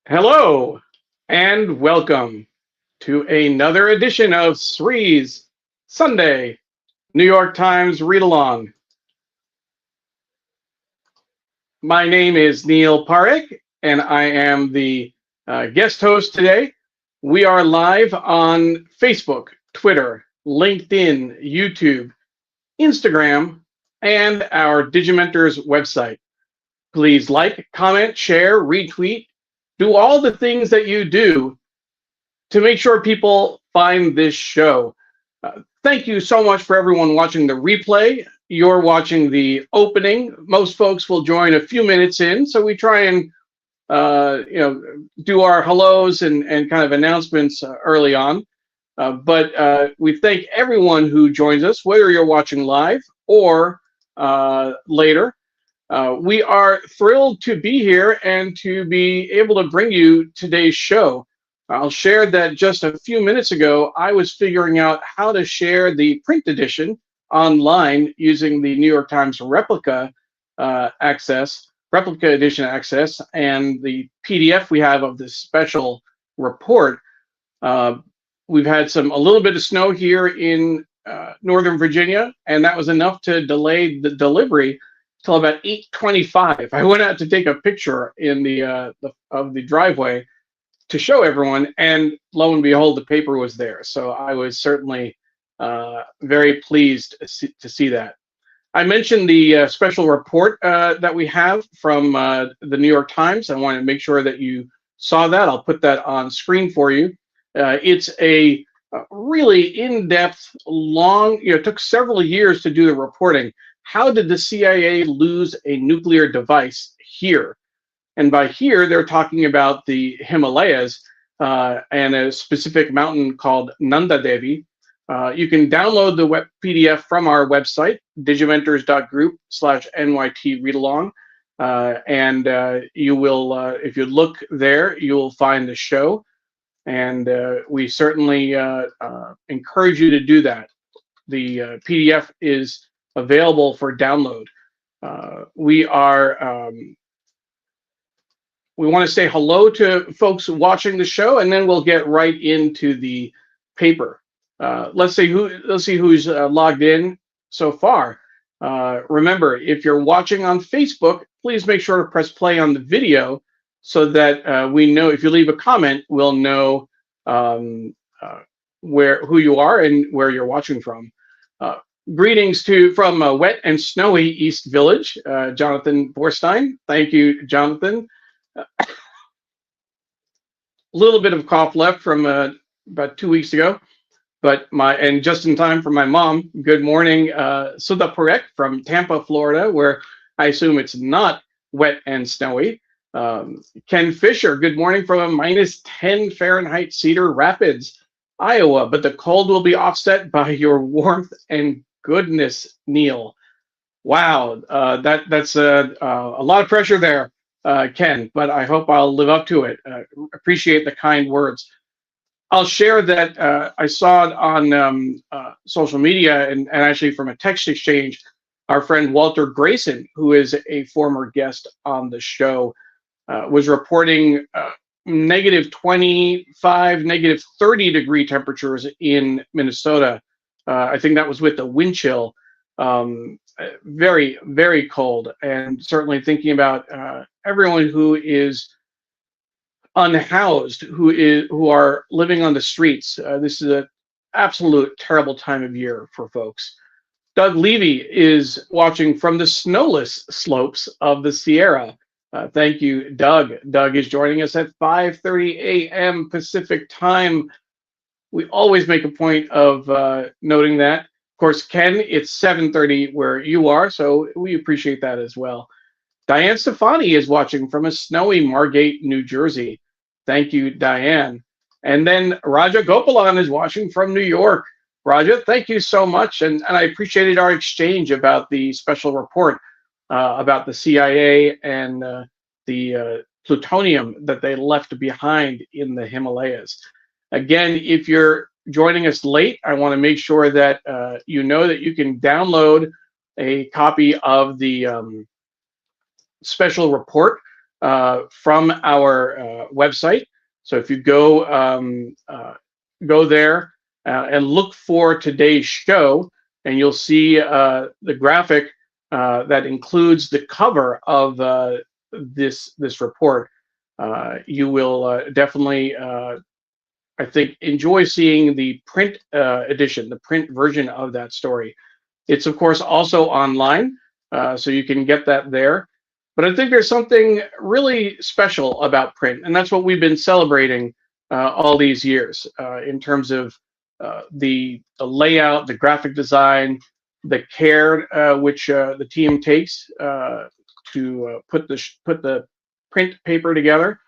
Hello and welcome to another edition of Sree's Sunday New York Times Read Along. My name is Neil Parekh and I am the guest host today. We are live on Facebook, Twitter, LinkedIn, YouTube, Instagram, and our Digimentors website. Please like, comment, share, retweet, do all the things that you do to make sure people find this show. Thank you so much for everyone watching the replay. You're watching the opening. Most folks will join a few minutes in, so we try and do our hellos and kind of announcements early on. But we thank everyone who joins us, whether you're watching live or later. We are thrilled to be here and to be able to bring you today's show. I'll share that just a few minutes ago, I was figuring out how to share the print edition online using the New York Times replica edition access, and the PDF we have of this special report. We've had a little bit of snow here in Northern Virginia, and that was enough to delay the delivery till about 8:25. I went out to take a picture in of the driveway to show everyone, and lo and behold, the paper was there. So I was certainly very pleased to see that. I mentioned the special report that we have from the New York Times. I want to make sure that you saw that. I'll put that on screen for you. It's a really in-depth, long, it took several years to do the reporting. How did the CIA lose a nuclear device here? And by here, they're talking about the Himalayas and a specific mountain called Nanda Devi. You can download the web PDF from our website, digimentors.group/NYTReadalong. And you will, if you look there, you will find the show. And we certainly encourage you to do that. The PDF is available for download. We want to say hello to folks watching the show, and then we'll get right into the paper. Let's see who's logged in so far. Remember, if you're watching on Facebook, please make sure to press play on the video so that we know. If you leave a comment, we'll know who you are and where you're watching from. Greetings from wet and snowy East Village, Jonathan Borstein. Thank you, Jonathan. A little bit of cough left from about 2 weeks ago, and just in time for my mom. Good morning, Sudha Parekh from Tampa, Florida, where I assume it's not wet and snowy. Ken Fisher, good morning from a -10 Fahrenheit Cedar Rapids, Iowa, but the cold will be offset by your warmth and goodness, Neil. Wow, that's a lot of pressure there, Ken, but I hope I'll live up to it. Appreciate the kind words. I'll share that I saw it on social media and actually from a text exchange. Our friend Walter Grayson, who is a former guest on the show, was reporting -25, -30 degree temperatures in Minnesota. I think that was with the wind chill. Very, very cold, and certainly thinking about everyone who is unhoused, who are living on the streets. This is an absolute terrible time of year for folks. Doug Levy is watching from the snowless slopes of the Sierra. Thank you, Doug. Doug is joining us at 5:30 a.m. Pacific time. We always make a point of noting that. Of course, Ken, it's 7:30 where you are, so we appreciate that as well. Diane Stefani is watching from a snowy Margate, New Jersey. Thank you, Diane. And then Raja Gopalan is watching from New York. Raja, thank you so much. And I appreciated our exchange about the special report about the CIA and the plutonium that they left behind in the Himalayas. Again, if you're joining us late, I want to make sure that you know that you can download a copy of the special report from our website. So if you go there and look for today's show, and you'll see the graphic that includes the cover of this report. You will definitely, I think, enjoy seeing the print edition, the print version of that story. It's, of course, also online, so you can get that there. But I think there's something really special about print, and that's what we've been celebrating all these years in terms of the layout, the graphic design, the care which the team takes to put the print paper together.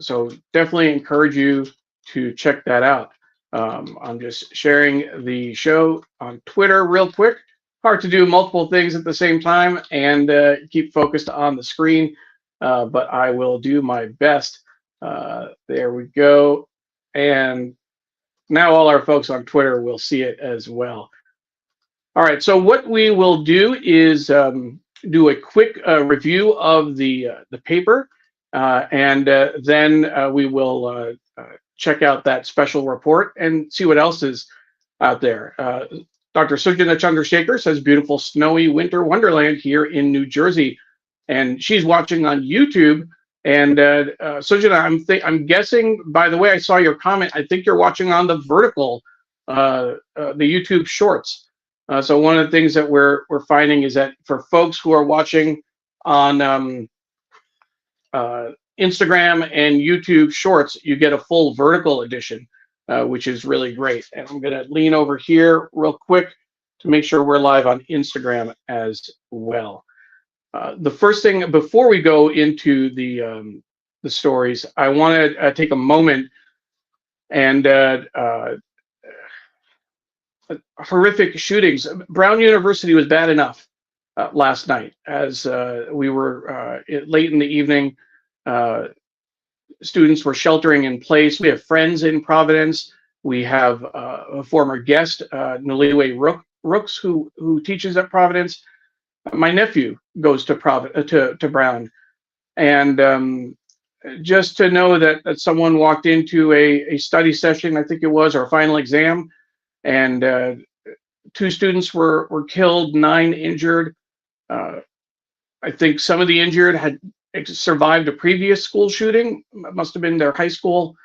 So definitely encourage you to check that out. I'm just sharing the show on Twitter real quick. Hard to do multiple things at the same time and keep focused on the screen, but I will do my best. There we go. And now all our folks on Twitter will see it as well. All right, so what we will do is do a quick review of the paper, and then we will check out that special report and see what else is out there. Dr. Sujana Chandrasekhar says, beautiful snowy winter wonderland here in New Jersey. And she's watching on YouTube. And Sujana, I'm guessing, by the way, I saw your comment, I think you're watching on the vertical, the YouTube shorts. So one of the things that we're finding is that for folks who are watching on Instagram and YouTube shorts, you get a full vertical edition, which is really great. And I'm going to lean over here real quick to make sure we're live on Instagram as well. The first thing before we go into the stories, I want to take a moment and horrific shootings. Brown University was bad enough last night as we were late in the evening. Students were sheltering in place. We have friends in Providence. We have a former guest, Naliwe Rooks, who teaches at Providence. My nephew goes to Brown, and just to know that someone walked into a study session, I think it was, or a final exam, and 2 students were killed, 9 injured. I think some of the injured had survived a previous school shooting. It must have been their high school.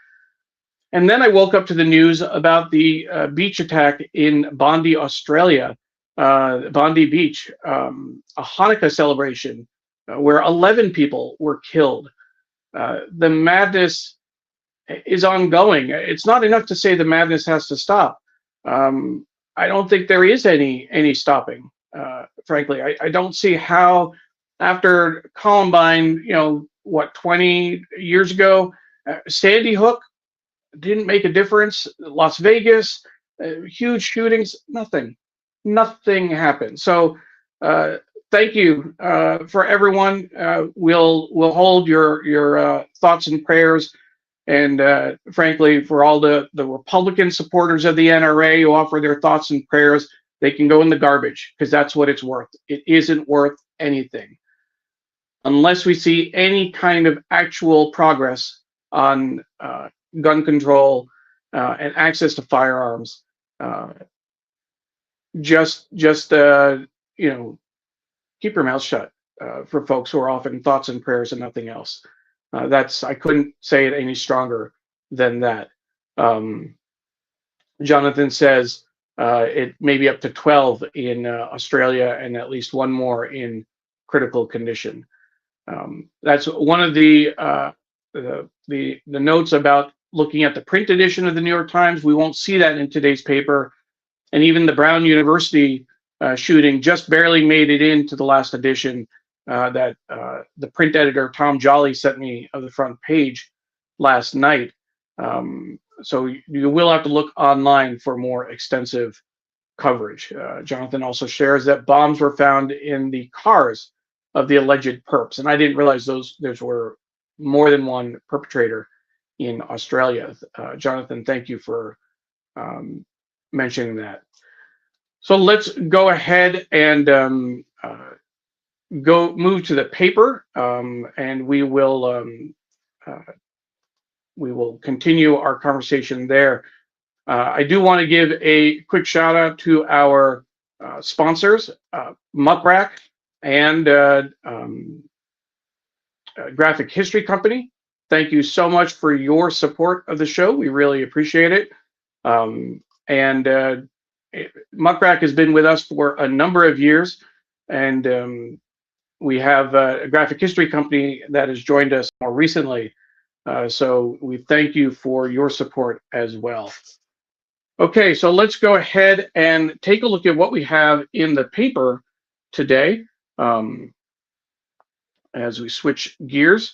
And then I woke up to the news about the beach attack in Bondi, Australia, Bondi Beach, a Hanukkah celebration where 11 people were killed. The madness is ongoing. It's not enough to say the madness has to stop. I don't think there is any stopping. Frankly, I don't see how, after Columbine, 20 years ago, Sandy Hook didn't make a difference. Las Vegas, huge shootings, nothing happened. So thank you for everyone. We'll hold your thoughts and prayers. And frankly, for all the Republican supporters of the NRA who offer their thoughts and prayers, they can go in the garbage, because that's what it's worth. It isn't worth anything unless we see any kind of actual progress on gun control and access to firearms. Just keep your mouth shut for folks who are offering thoughts and prayers and nothing else. I couldn't say it any stronger than that. Jonathan says it may be up to 12 in Australia and at least 1 more in critical condition. That's one of the notes about looking at the print edition of the New York Times. We won't see that in today's paper. And even the Brown University shooting just barely made it into the last edition that the print editor, Tom Jolly, sent me of the front page last night. So you will have to look online for more extensive coverage. Jonathan also shares that bombs were found in the cars of the alleged perps. And I didn't realize there were more than one perpetrator in Australia. Jonathan, thank you for mentioning that. So let's go ahead and move to the paper, and we will continue our conversation there. I do want to give a quick shout out to our sponsors, Muck and Graphic History Company. Thank you so much for your support of the show. We really appreciate it. And Muck has been with us for a number of years, and we have a Graphic History Company that has joined us more recently. So we thank you for your support as well. Okay, so let's go ahead and take a look at what we have in the paper today. As we switch gears,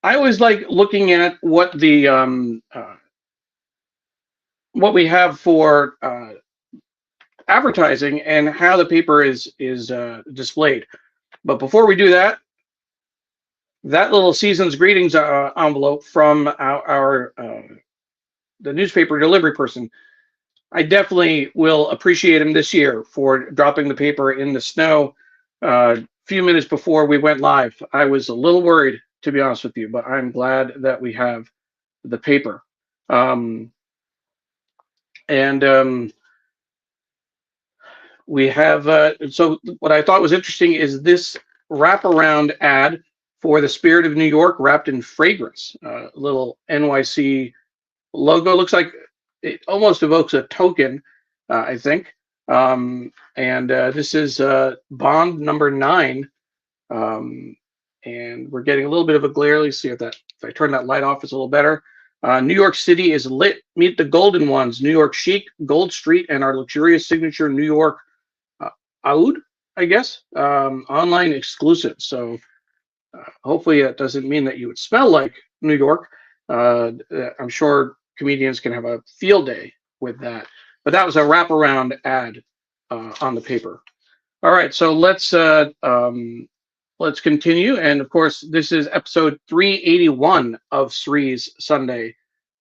I always like looking at what the what we have for advertising and how the paper is displayed. But before we do that, that little season's greetings envelope from our the newspaper delivery person, I definitely will appreciate him this year for dropping the paper in the snow a few minutes before we went live. I was a little worried, to be honest with you, but I'm glad that we have the paper. We have, so what I thought was interesting is this wraparound ad for the Spirit of New York wrapped in fragrance. Little NYC logo. Looks like it almost evokes a token, I think. This is Bond number 9. And we're getting a little bit of a glare. Let's see if I turn that light off, it's a little better. New York City is lit. Meet the golden ones. New York chic, Gold Street, and our luxurious signature New York Oud, I guess, online exclusive. So hopefully that doesn't mean that you would smell like New York. I'm sure comedians can have a field day with that. But that was a wraparound ad on the paper. All right, so let's continue. And of course, this is episode 381 of Sree's Sunday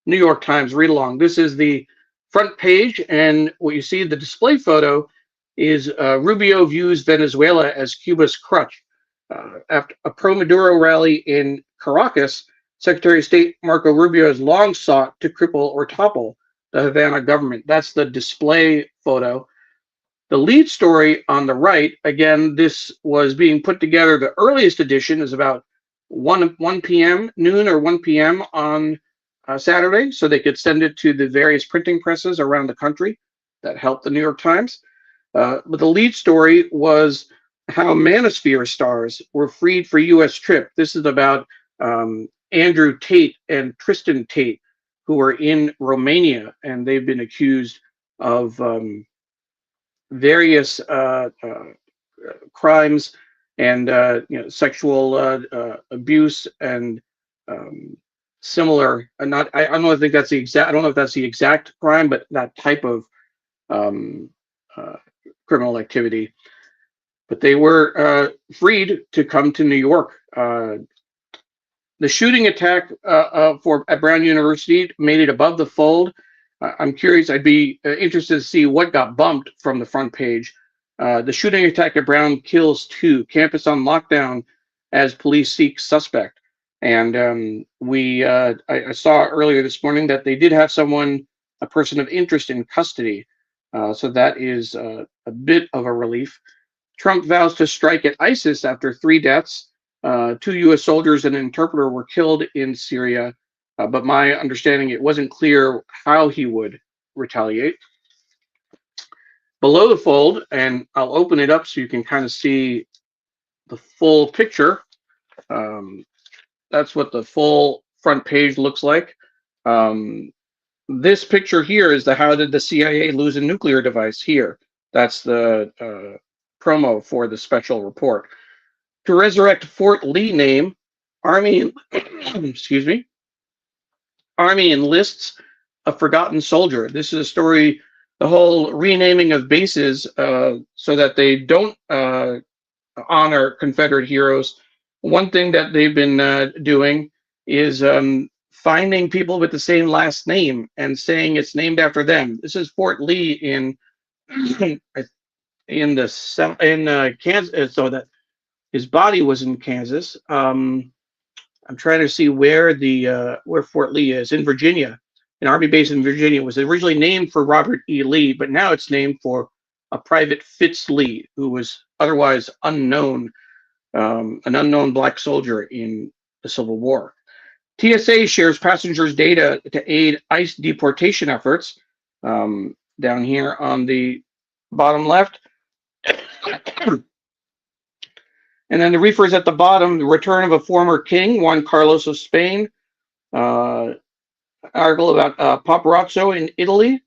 New York Times Read Along. This is the front page, and what you see, the display photo is Rubio views Venezuela as Cuba's crutch. After a pro-Maduro rally in Caracas, Secretary of State Marco Rubio has long sought to cripple or topple the Havana government. That's the display photo. The lead story on the right, again, this was being put together. The earliest edition is about 1 p.m., noon or 1 p.m. on Saturday, so they could send it to the various printing presses around the country that helped the New York Times. But the lead story was how Manosphere stars were freed for U.S. trip. This is about Andrew Tate and Tristan Tate, who are in Romania, and they've been accused of various crimes and sexual abuse and similar. I don't think that's the exact. I don't know if that's the exact crime, but that type of criminal activity. But they were freed to come to New York. The shooting attack at Brown University made it above the fold. I'm curious. I'd be interested to see what got bumped from the front page. The shooting attack at Brown kills 2. Campus on lockdown as police seek suspect. And I saw earlier this morning that they did have a person of interest in custody. So that is a bit of a relief. Trump vows to strike at ISIS after 3 deaths. 2 U.S. soldiers and an interpreter were killed in Syria. But my understanding, it wasn't clear how he would retaliate. Below the fold, and I'll open it up so you can kind of see the full picture. That's what the full front page looks like. This picture here is how did the CIA lose a nuclear device here. That's the promo for the special report. To resurrect Fort Lee name, Army, excuse me, Army enlists a forgotten soldier. This is a story, the whole renaming of bases so that they don't honor Confederate heroes. One thing that they've been doing is finding people with the same last name and saying it's named after them. This is Fort Lee in in Kansas, so that his body was in Kansas. I'm trying to see where Fort Lee is in Virginia. An Army base in Virginia was originally named for Robert E. Lee, but now it's named for a Private Fitz Lee, who was otherwise unknown, an unknown black soldier in the Civil War. TSA shares passengers' data to aid ICE deportation efforts. Down here on the bottom left. And then the reefers at the bottom, the return of a former king, Juan Carlos of Spain. Article about Paparazzo in Italy.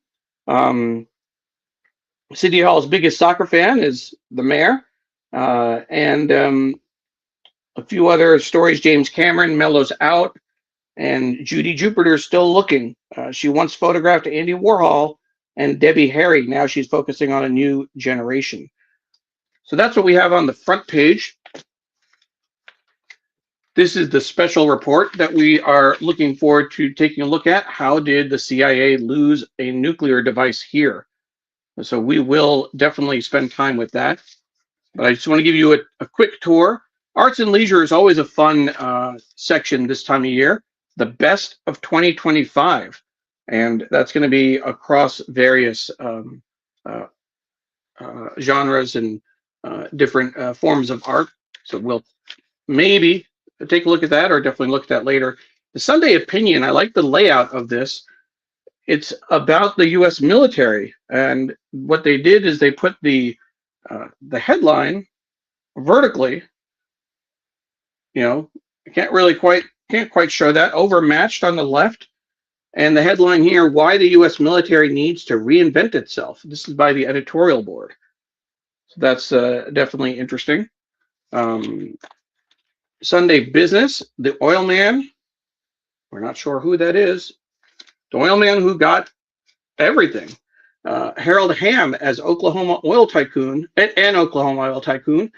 City Hall's biggest soccer fan is the mayor. And a few other stories. James Cameron mellows out. And Judy Jupiter's still looking. She once photographed Andy Warhol and Debbie Harry. Now she's focusing on a new generation. So that's what we have on the front page. This is the special report that we are looking forward to taking a look at. How did the CIA lose a nuclear device here? So we will definitely spend time with that. But I just want to give you a quick tour. Arts and leisure is always a fun section this time of year. The best of 2025. And that's going to be across various genres and different forms of art. So we'll maybe take a look at that, or definitely look at that later. The Sunday Opinion, I like the layout of this. It's about the U.S. military, and what they did is they put the headline vertically. You know, can't quite show that. Overmatched on the left, and the headline here: Why the U.S. military needs to reinvent itself. This is by the editorial board, so that's definitely interesting. Sunday Business, the oil man. We're not sure who that is. The oil man who got everything. Harold Hamm as Oklahoma oil tycoon and Oklahoma oil tycoon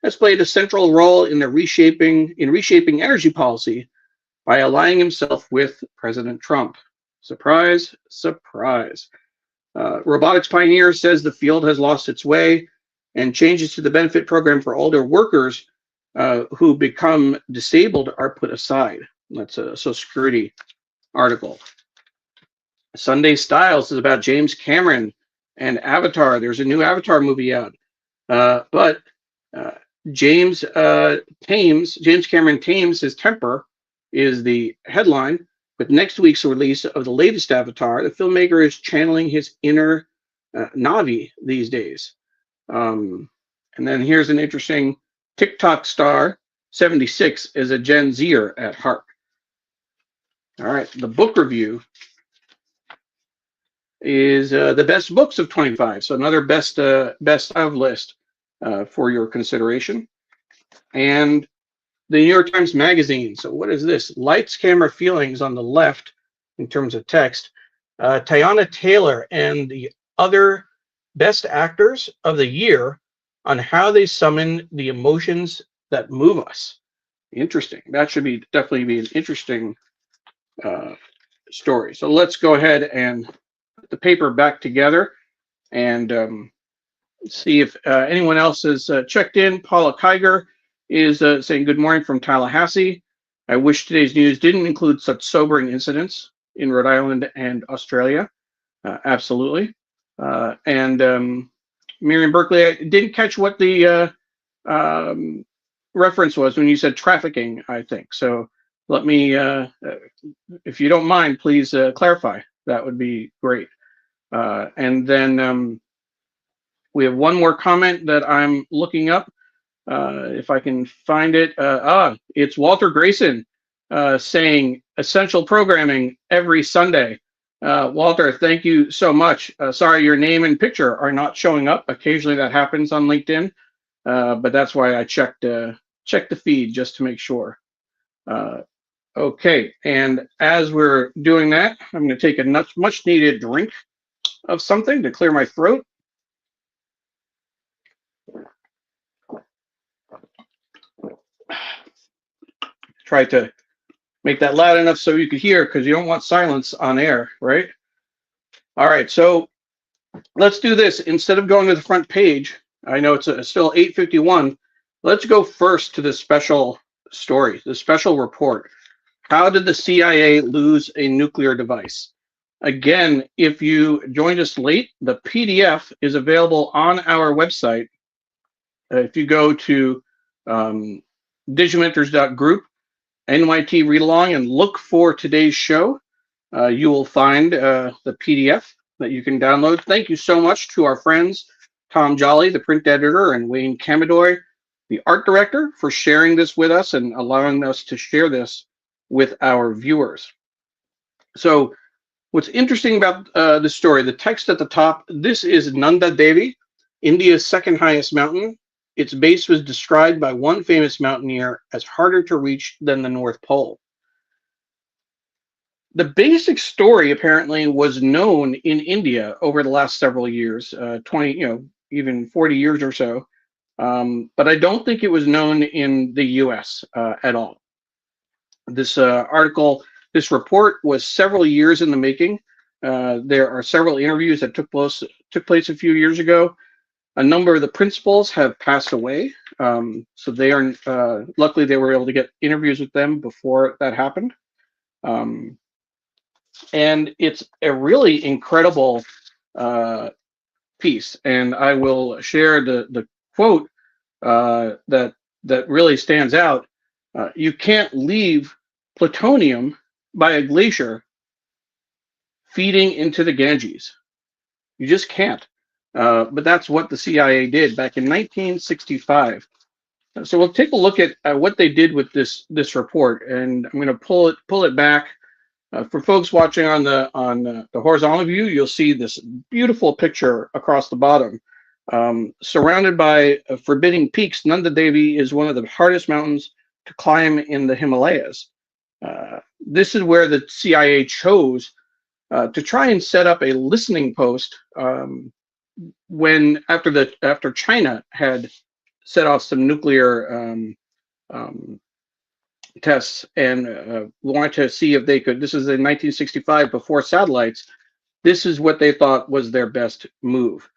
has played a central role in reshaping energy policy by aligning himself with President Trump. Surprise, surprise. Robotics pioneer says the field has lost its way, and changes to the benefit program for older workers who become disabled are put aside. That's a Social Security article. Sunday Styles is about James Cameron and Avatar. There's a new Avatar movie out. But James Cameron tames his temper is the headline. With next week's release of the latest Avatar, the filmmaker is channeling his inner Na'vi these days. And then here's an interesting TikTok star, 76, is a Gen Zer at heart. All right, the book review is the best books of 25. So another best of list for your consideration. And the New York Times Magazine. So what is this? Lights, Camera, Feelings on the left in terms of text. Teyana Taylor and the other best actors of the year on how they summon the emotions that move us. Interesting. That should definitely be an interesting story. So let's go ahead and put the paper back together and see if anyone else has checked in. Paula Kiger is saying good morning from Tallahassee. I wish today's news didn't include such sobering incidents in Rhode Island and Australia. Absolutely. And Miriam Berkeley, I didn't catch what the reference was when you said trafficking, I think. So let me, if you don't mind, please clarify. That would be great. And then we have one more comment that I'm looking up. If I can find it. It's Walter Grayson saying essential programming every Sunday. Walter, thank you so much. Sorry, your name and picture are not showing up. Occasionally that happens on LinkedIn, but that's why I checked the feed just to make sure. Okay, and as we're doing that, I'm going to take a much needed drink of something to clear my throat. Try to make that loud enough so you could hear, because you don't want silence on air, right? All right, so let's do this. Instead of going to the front page, I know it's still 8:51. Let's go first to the special story, the special report. How did the CIA lose a nuclear device? Again, if you joined us late, the PDF is available on our website. If you go to digimentors.group, NYTReadalong, and look for today's show, you will find the PDF that you can download. Thank you so much to our friends, Tom Jolly, the print editor, and Wayne Camadoy, the art director, for sharing this with us and allowing us to share this with our viewers. So what's interesting about the story, the text at the top, this is Nanda Devi, India's second highest mountain. Its base was described by one famous mountaineer as harder to reach than the North Pole. The basic story apparently was known in India over the last several years, 20, even 40 years or so. But I don't think it was known in the US at all. This article, this report was several years in the making. There are several interviews that took place a few years ago. A number of the principals have passed away. So they are, luckily they were able to get interviews with them before that happened. And it's a really incredible piece. And I will share the quote that really stands out. You can't leave plutonium by a glacier feeding into the Ganges. You just can't. But that's what the CIA did back in 1965. So we'll take a look at what they did with this report, and I'm going to pull it back. For folks watching on the horizontal view, you'll see this beautiful picture across the bottom. Surrounded by forbidding peaks, Nanda Devi is one of the hardest mountains to climb in the Himalayas. This is where the CIA chose to try and set up a listening post after China had set off some nuclear tests and wanted to see if they could. This is in 1965, before satellites. This is what they thought was their best move.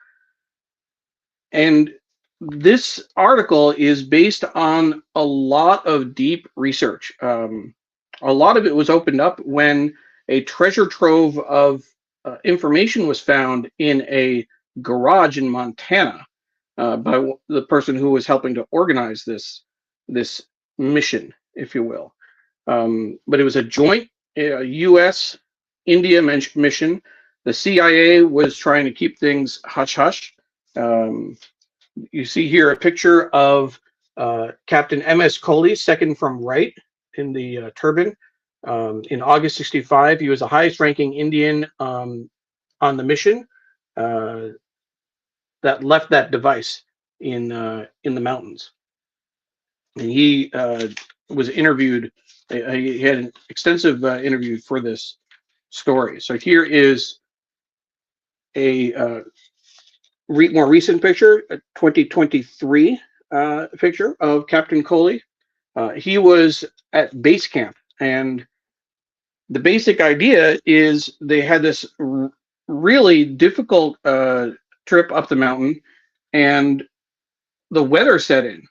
And this article is based on a lot of deep research. A lot of it was opened up when a treasure trove of information was found in a garage in Montana by the person who was helping to organize this mission, if you will. But it was a joint U.S. India mission. The CIA was trying to keep things hush hush. You see here a picture of Captain M.S. Kohli, second from right in the turban. In August '65, he was the highest ranking Indian on the mission that left that device in the mountains. And he was interviewed. He had an extensive interview for this story. So here is a more recent picture, a 2023 picture of Captain Kohli. He was at base camp, and the basic idea is they had this really difficult trip up the mountain, and the weather set in,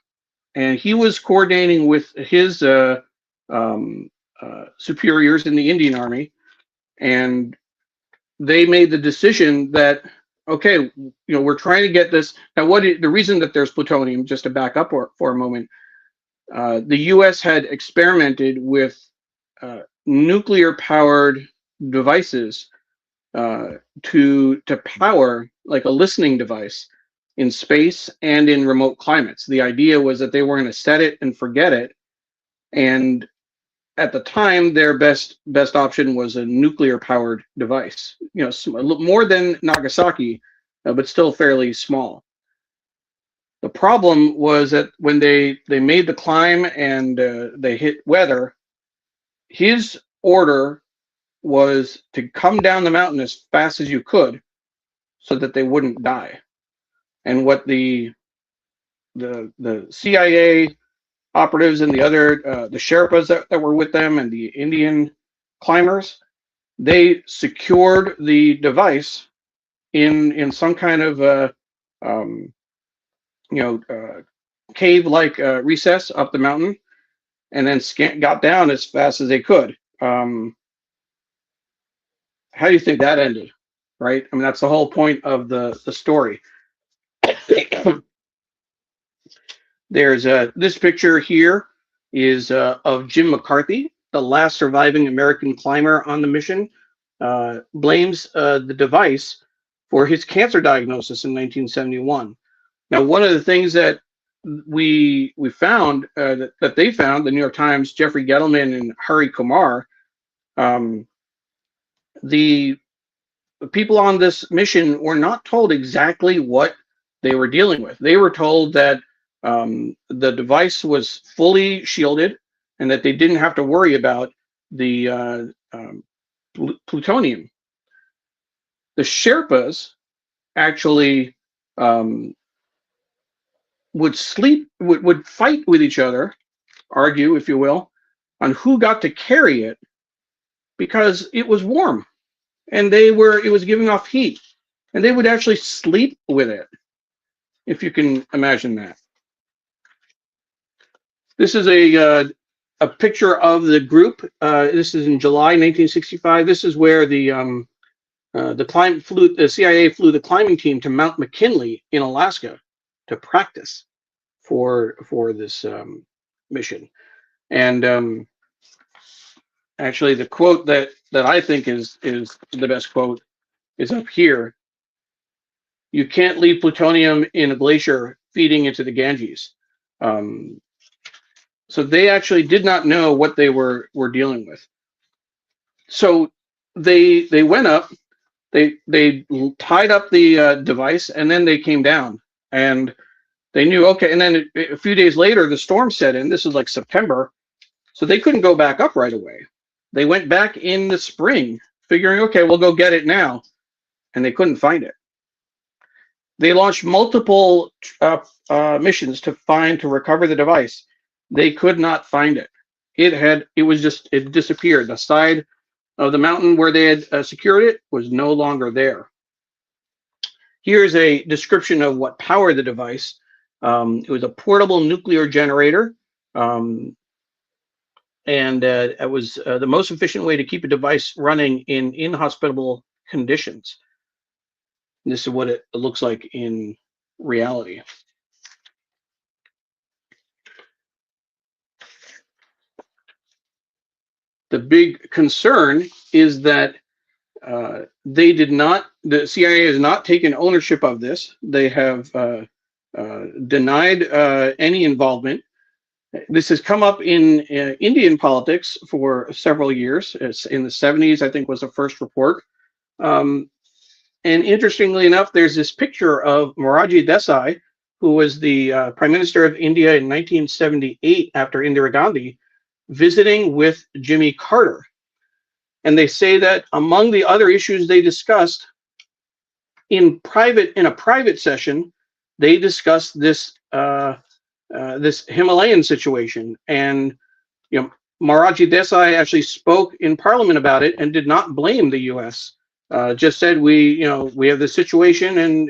and he was coordinating with his superiors in the Indian Army, and they made the decision that, okay, we're trying to get this. Now, the reason that there's plutonium, just to back up for a moment, the U.S. had experimented with nuclear-powered devices to power like a listening device in space and in remote climates. The idea was that they were going to set it and forget it, and at the time, their best option was a nuclear-powered device. More than Nagasaki, but still fairly small. The problem was that when they made the climb and they hit weather, his order was to come down the mountain as fast as you could, so that they wouldn't die. And what the CIA operatives and the other the Sherpas that were with them and the Indian climbers, they secured the device in some kind of cave-like recess up the mountain, and then got down as fast as they could. How do you think that ended? Right? I mean, that's the whole point of the story. There's this picture here is of Jim McCarthy, the last surviving American climber on the mission, blames the device for his cancer diagnosis in 1971. Now, one of the things that we found that they found, the New York Times, Jeffrey Gettleman and Hari Kumar, the people on this mission were not told exactly what they were dealing with. They were told that the device was fully shielded and that they didn't have to worry about the plutonium. The Sherpas actually would fight with each other, argue, if you will, on who got to carry it because it was warm and it was giving off heat, and they would actually sleep with it, if you can imagine that. This is a picture of the group. This is in July 1965. This is where the CIA flew the climbing team to Mount McKinley in Alaska to practice for this mission. And actually, the quote that I think is the best quote is up here. You can't leave plutonium in a glacier feeding into the Ganges. So they actually did not know what they were dealing with. So they went up, they tied up the device, and then they came down, and they knew, okay. And then a few days later, the storm set in. This is like September, so they couldn't go back up right away. They went back in the spring, figuring, okay, we'll go get it now, and they couldn't find it. They launched multiple missions to recover the device. They could not find it. It disappeared. The side of the mountain where they had secured it was no longer there. Here's a description of what powered the device. It was a portable nuclear generator, and it was the most efficient way to keep a device running in inhospitable conditions. This is what it looks like in reality. The big concern is that the CIA has not taken ownership of this. They have denied any involvement. This has come up in Indian politics for several years. It's in the 70s, I think, was the first report. And interestingly enough, there's this picture of Morarji Desai, who was the Prime Minister of India in 1978 after Indira Gandhi, visiting with Jimmy Carter. And they say that among the other issues they discussed in a private session, they discussed this this Himalayan situation. And Morarji Desai actually spoke in Parliament about it and did not blame the U.S. Just said we have this situation and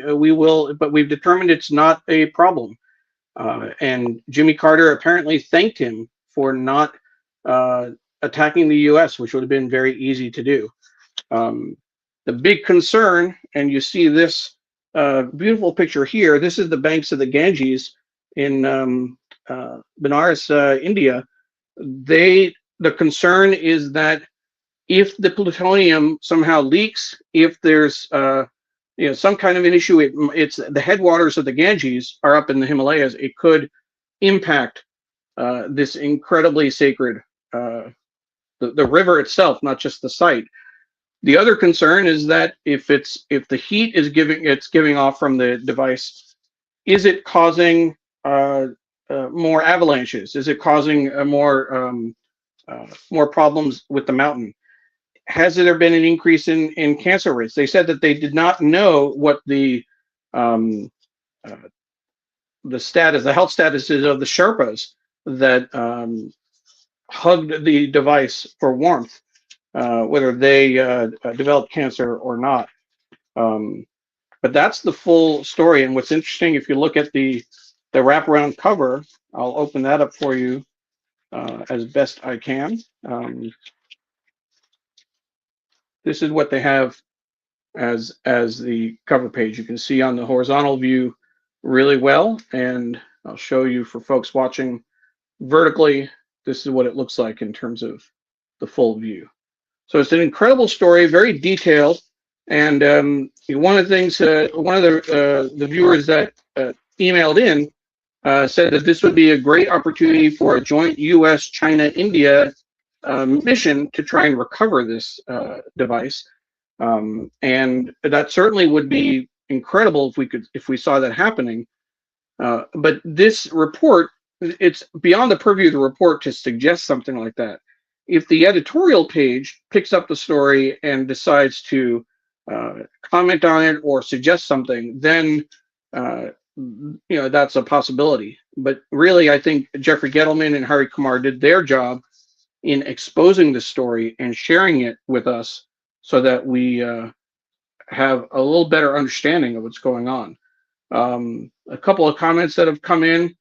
but we've determined it's not a problem. And Jimmy Carter apparently thanked him for not attacking the U.S., which would have been very easy to do. The big concern, and you see this beautiful picture here, this is the banks of the Ganges in Benares, India. The concern is that if the plutonium somehow leaks, if there's some kind of an issue, it's the headwaters of the Ganges are up in the Himalayas. It could impact this incredibly sacred the river itself, not just the site. The other concern is that if the heat is giving off from the device, is it causing more avalanches? Is it causing more problems with the mountain? Has there been an increase in cancer rates? They said that they did not know what the health status is of the Sherpas that hugged the device for warmth, whether they developed cancer or not. But that's the full story. And what's interesting, if you look at the wraparound cover, I'll open that up for you as best I can. This is what they have as the cover page. You can see on the horizontal view really well, and I'll show you for folks watching vertically. This is what it looks like in terms of the full view. So it's an incredible story, very detailed. And one of the things, one of the viewers that emailed in said that this would be a great opportunity for a joint U.S., China, India mission to try and recover this device. And that certainly would be incredible if we saw that happening. But this report, it's beyond the purview of the report to suggest something like that. If the editorial page picks up the story and decides to comment on it or suggest something, then that's a possibility. But really, I think Jeffrey Gettleman and Hari Kumar did their job in exposing the story and sharing it with us so that we have a little better understanding of what's going on. A couple of comments that have come in.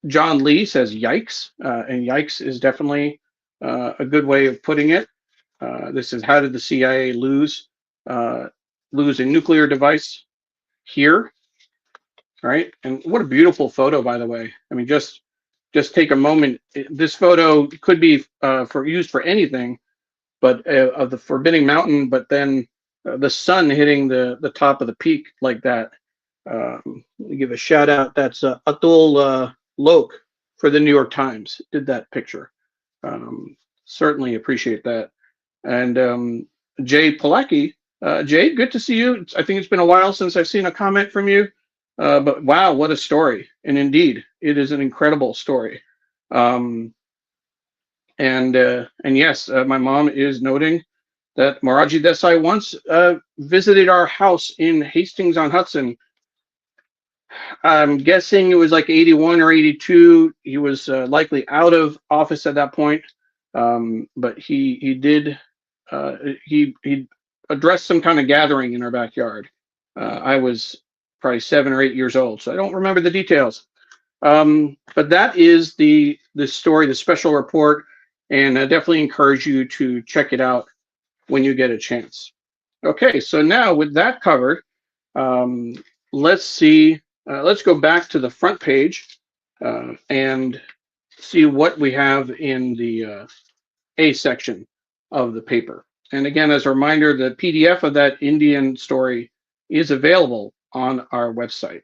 John Lee says yikes, and yikes is definitely a good way of putting it. This is, how did the CIA lose a nuclear device here? Right? And what a beautiful photo, by the way. I mean, just take a moment. This photo could be used for anything, but of the forbidding mountain, but then the sun hitting the top of the peak like that. Give a shout out. That's Atul Lok for the New York Times did that picture. Certainly appreciate that. And Jay Palaki, Jay, good to see you. I think it's been a while since I've seen a comment from you. But wow, what a story. And indeed, it is an incredible story. And yes, my mom is noting that Moraji Desai once visited our house in Hastings-on-Hudson. I'm guessing it was like 81 or 82. He was likely out of office at that point, but he did he addressed some kind of gathering in our backyard. I was probably 7 or 8 years old, so I don't remember the details. But that is the story, the special report, and I definitely encourage you to check it out when you get a chance. Okay, so now with that covered, let's see. Let's go back to the front page and see what we have in the A section of the paper. And again, as a reminder, the PDF of that Indian story is available on our website.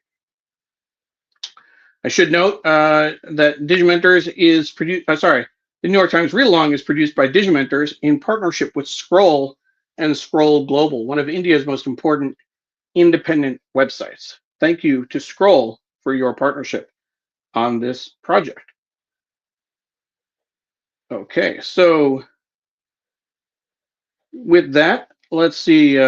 I should note that Digimentors is produced, the New York Times Read-Along is produced by Digimentors in partnership with Scroll and Scroll Global, one of India's most important independent websites. Thank you to Scroll for your partnership on this project. Okay, so with that, let's see.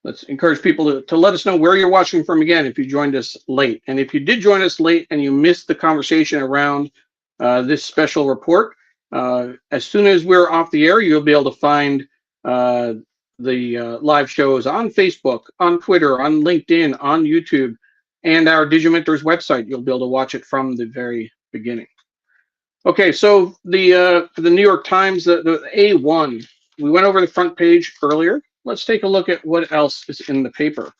Let's encourage people to let us know where you're watching from again if you joined us late. And if you did join us late and you missed the conversation around this special report, as soon as we're off the air, you'll be able to find the live shows on Facebook, on Twitter, on LinkedIn, on YouTube, and our Digimentors website. You'll be able to watch it from the very beginning. Okay, so for the New York Times, the A1, we went over the front page earlier. Let's take a look at what else is in the paper.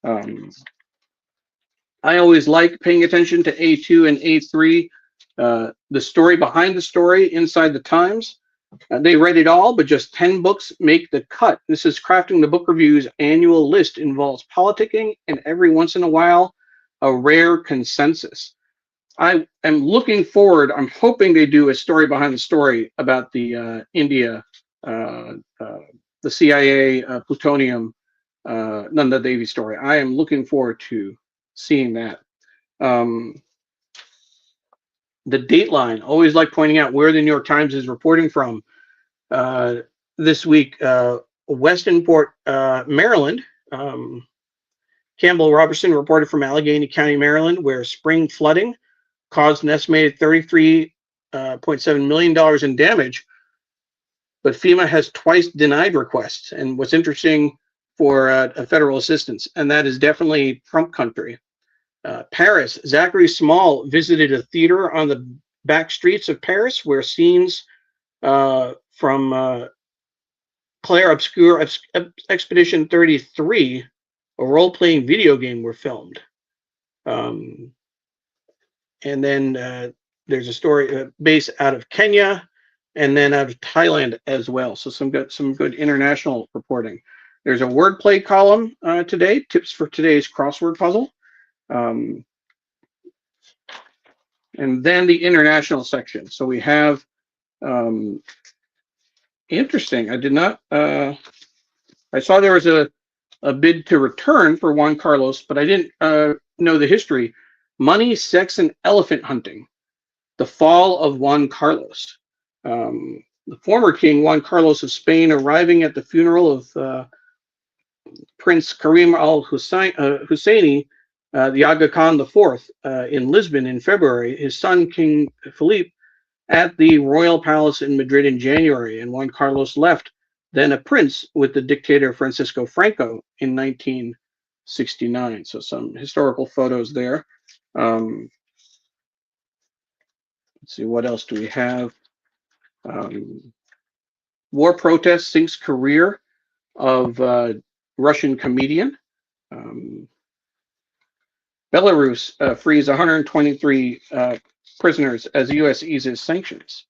I always like paying attention to A2 and A3, the story behind the story inside the Times. They read it all, but just 10 books make the cut. This is Crafting the Book Review's annual list, involves politicking and every once in a while, a rare consensus. I am looking forward, I'm hoping they do a story behind the story about the India, the CIA plutonium Nanda Devi story. I am looking forward to seeing that. The Dateline, always like pointing out where the New York Times is reporting from. This week, Westonport, Maryland. Campbell Robertson reported from Allegheny County, Maryland, where spring flooding caused an estimated $33.7 million in damage. but FEMA has twice denied requests. And what's interesting for federal assistance, and that is definitely Trump country. Paris, Zachary Small visited a theater on the back streets of Paris where scenes from Claire Obscure Expedition 33, a role-playing video game, were filmed. And then there's a story based out of Kenya and then out of Thailand as well. So some good international reporting. There's a wordplay column today, tips for today's crossword puzzle. And then the international section. So we have, interesting, I did not, I saw there was a bid to return for Juan Carlos, but I didn't know the history. Money, Sex, and Elephant Hunting, the Fall of Juan Carlos. The former king, Juan Carlos of Spain, arriving at the funeral of Prince Karim al-Husseini, the Aga Khan IV, in Lisbon in February, his son, King Philippe, at the Royal Palace in Madrid in January, and Juan Carlos left, then a prince, with the dictator Francisco Franco in 1969. So some historical photos there. Let's see, what else do we have? War protests sinks career of Russian comedian. Belarus frees 123 prisoners as the U.S. eases sanctions.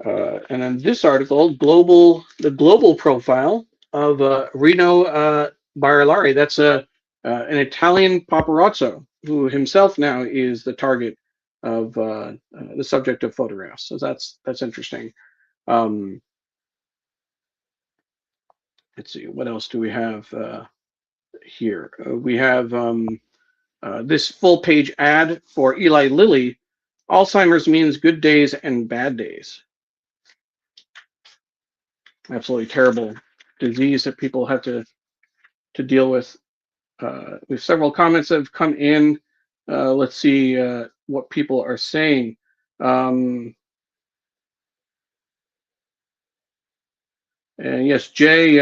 And then this article, the global profile of Rino Barilari. That's an Italian paparazzo who himself now is the target of the subject of photographs. So that's interesting. Let's see, what else do we have here? We have this full page ad for Eli Lilly. Alzheimer's means good days and bad days. Absolutely terrible disease that people have to deal with. We have several comments that have come in. Let's see what people are saying. And yes, Jay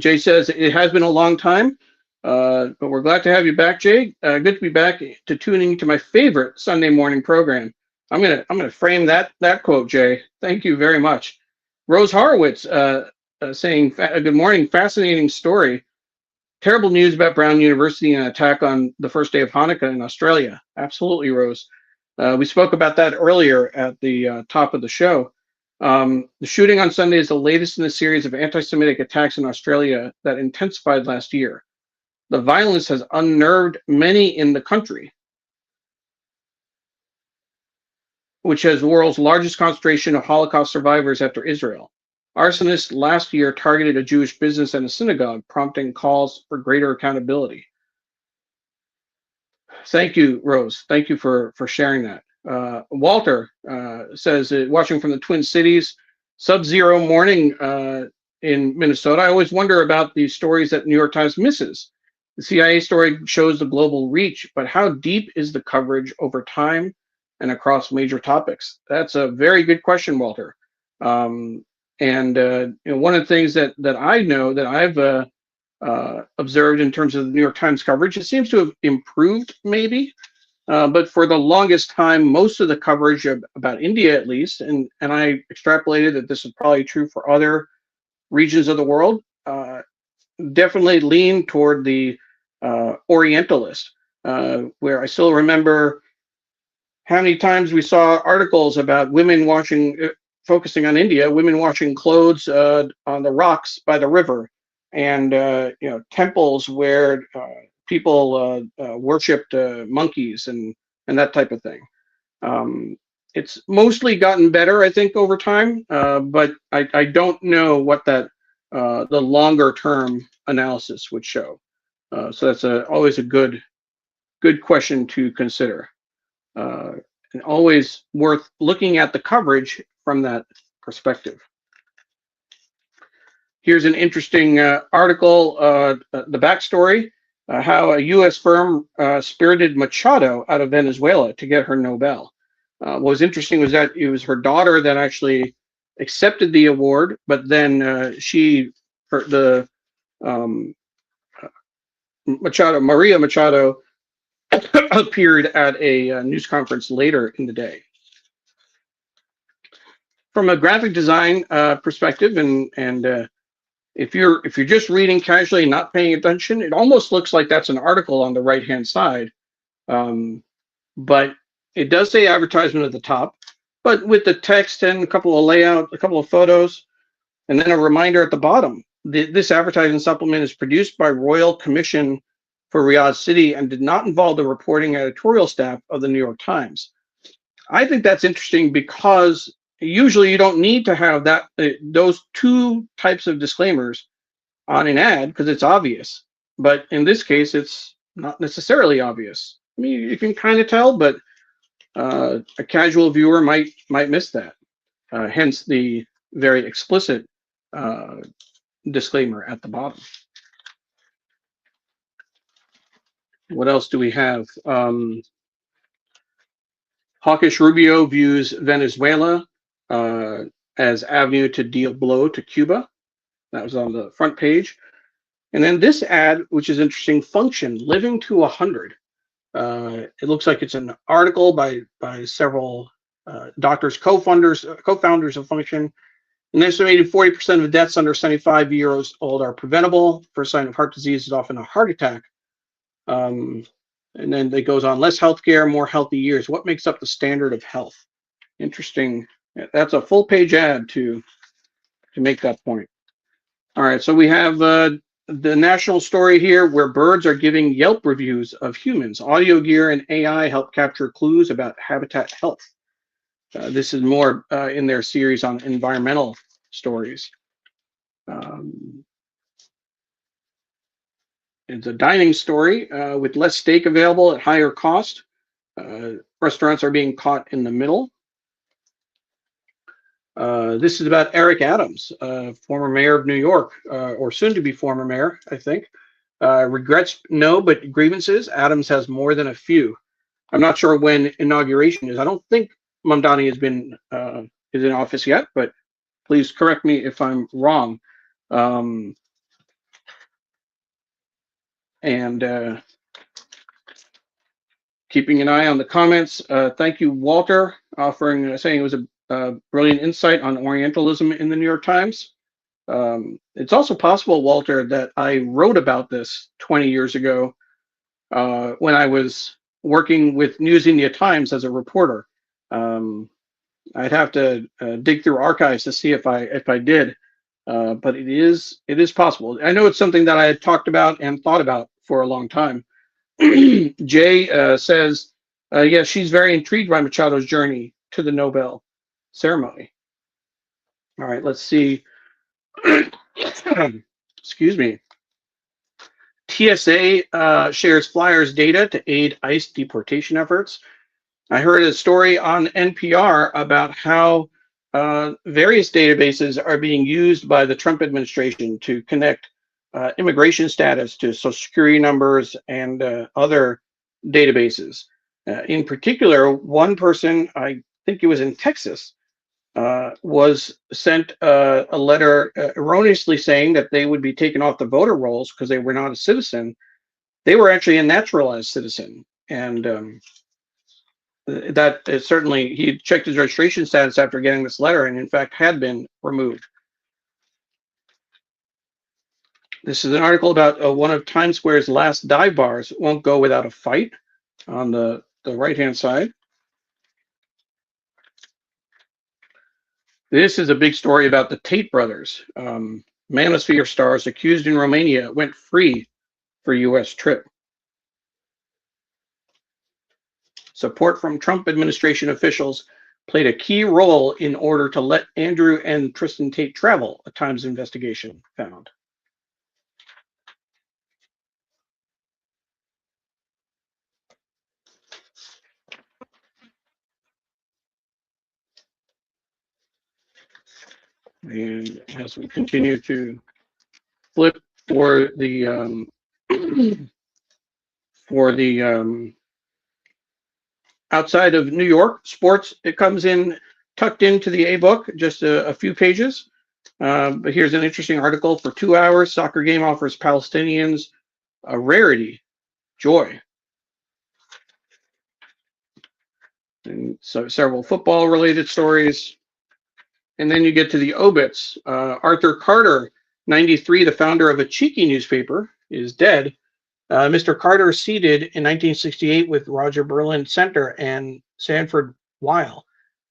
says it has been a long time, but we're glad to have you back, Jay. Good to be back to tuning to my favorite Sunday morning program. I'm gonna frame that quote, Jay. Thank you very much. Rose Horowitz saying, "Good morning, fascinating story. Terrible news about Brown University and an attack on the first day of Hanukkah in Australia." Absolutely, Rose. We spoke about that earlier at the top of the show. The shooting on Sunday is the latest in a series of anti-Semitic attacks in Australia that intensified last year. The violence has unnerved many in the country, which has the world's largest concentration of Holocaust survivors after Israel. Arsonists last year targeted a Jewish business and a synagogue, prompting calls for greater accountability. Thank you, Rose. Thank you for sharing that. Walter says, watching from the Twin Cities, sub-zero morning in Minnesota. I always wonder about the stories that New York Times misses. The CIA story shows the global reach, but how deep is the coverage over time and across major topics? That's a very good question, Walter. And one of the things that I know that I've observed in terms of the New York Times coverage, it seems to have improved maybe, but for the longest time, most of the coverage about India, at least, and I extrapolated that this is probably true for other regions of the world, definitely lean toward the Orientalist, where I still remember how many times we saw articles about women washing, focusing on India, women washing clothes on the rocks by the river, and temples where people worshipped monkeys and that type of thing. It's mostly gotten better, I think, over time, but I don't know what that the longer term analysis would show. So that's always a good question to consider, and always worth looking at the coverage from that perspective. Here's an interesting article, the backstory, how a U.S. firm spirited Machado out of Venezuela to get her Nobel. What was interesting was that it was her daughter that actually accepted the award, but then the um, Maria Machado, appeared at a news conference later in the day. From a graphic design perspective, and if you're just reading casually and not paying attention, it almost looks like that's an article on the right hand side, but it does say advertisement at the top, but with the text and a couple of photos, and then a reminder at the bottom. This advertising supplement is produced by Royal Commission for Riyadh City and did not involve the reporting editorial staff of the New York Times. I think that's interesting because usually you don't need to have those two types of disclaimers on an ad because it's obvious. But in this case, it's not necessarily obvious. I mean, you can kind of tell, but a casual viewer might miss that. Hence the very explicit disclaimer at the bottom. What else do we have? Hawkish Rubio views Venezuela as avenue to deal blow to Cuba. That was on the front page. And then this ad, which is interesting, Function, Living to 100. It looks like it's an article by several doctors, co-founders of Function. An estimated 40% of deaths under 75 years old are preventable. First sign of heart disease is often a heart attack. And then it goes on, less healthcare, more healthy years. What makes up the standard of health? Interesting. That's a full page ad to make that point. All right, so we have the national story here where birds are giving Yelp reviews of humans. Audio gear and AI help capture clues about habitat health. This is more in their series on environmental stories. It's a dining story with less steak available at higher cost. Restaurants are being caught in the middle. This is about Eric Adams, former mayor of New York, or soon to be former mayor, I think. Regrets, no, but grievances. Adams has more than a few. I'm not sure when inauguration is. I don't think Mamdani has been is in office yet, but please correct me if I'm wrong. And keeping an eye on the comments. Thank you, Walter, saying it was a brilliant insight on Orientalism in the New York Times. It's also possible, Walter, that I wrote about this 20 years ago when I was working with News India Times as a reporter. I'd have to dig through archives to see if I did, but it is possible. I know it's something that I had talked about and thought about for a long time. Jay says, yeah, she's very intrigued by Machado's journey to the Nobel ceremony. All right, let's see. Excuse me. TSA shares flyers data to aid ICE deportation efforts. I heard a story on NPR about how various databases are being used by the Trump administration to connect immigration status to social security numbers and other databases. In particular, one person, I think it was in Texas, was sent a letter erroneously saying that they would be taken off the voter rolls because they were not a citizen. They were actually a naturalized citizen. And that is certainly, he checked his registration status after getting this letter and in fact had been removed. This is an article about one of Times Square's last dive bars. It won't go without a fight on the right-hand side. This is a big story about the Tate brothers. Manosphere stars accused in Romania went free for U.S. trip. Support from Trump administration officials played a key role in order to let Andrew and Tristan Tate travel, a Times investigation found. And as we continue to flip for the outside of New York, sports, it comes in tucked into the A book, just a few pages. But here's an interesting article. For 2 hours, soccer game offers Palestinians a rarity, joy. And so several football related stories. And then you get to the obits. Arthur Carter, 93, the founder of a cheeky newspaper, is dead. Mr. Carter seated in 1968 with Roger Berlin Center and Sanford Weill.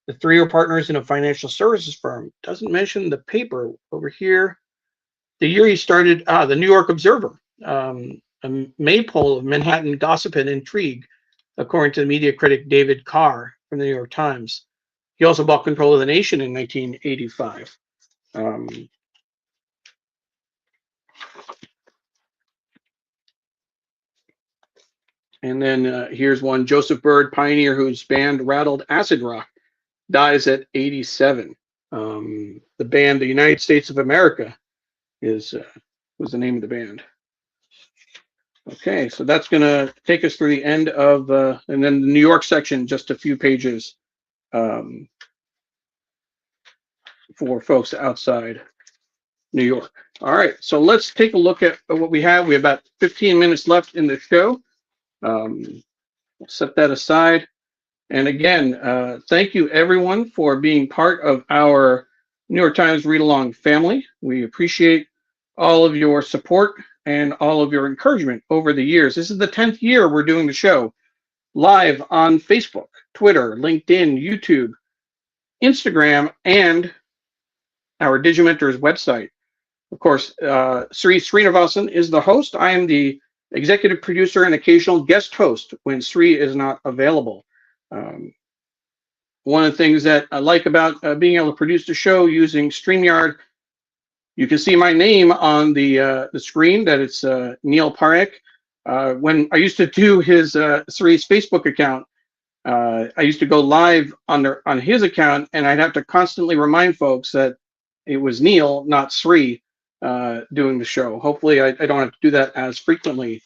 The three are partners in a financial services firm. Doesn't mention the paper over here. The year he started, the New York Observer, a maypole of Manhattan gossip and intrigue, according to the media critic David Carr from the New York Times. He also bought control of the nation in 1985. And then here's one, Joseph Byrd, pioneer whose band rattled acid rock, dies at 87. The band, the United States of America, was the name of the band. Okay, so that's going to take us through the end of, and then the New York section, just a few pages for folks outside New York. All right, so let's take a look at what we have. We have about 15 minutes left in the show. We'll set that aside. And again, thank you everyone for being part of our New York Times Read Along family. We appreciate all of your support and all of your encouragement over the years. This is the 10th year we're doing the show live on Facebook, Twitter, LinkedIn, YouTube, Instagram, and our Digimentors website. Of course, Sree Srinivasan is the host. I am the executive producer and occasional guest host when Sree is not available. One of the things that I like about being able to produce the show using StreamYard, you can see my name on the screen, that it's Neil Parekh. When I used to do his Sree's Facebook account, I used to go live on his account, and I'd have to constantly remind folks that it was Neil, not Sree, doing the show. Hopefully, I don't have to do that as frequently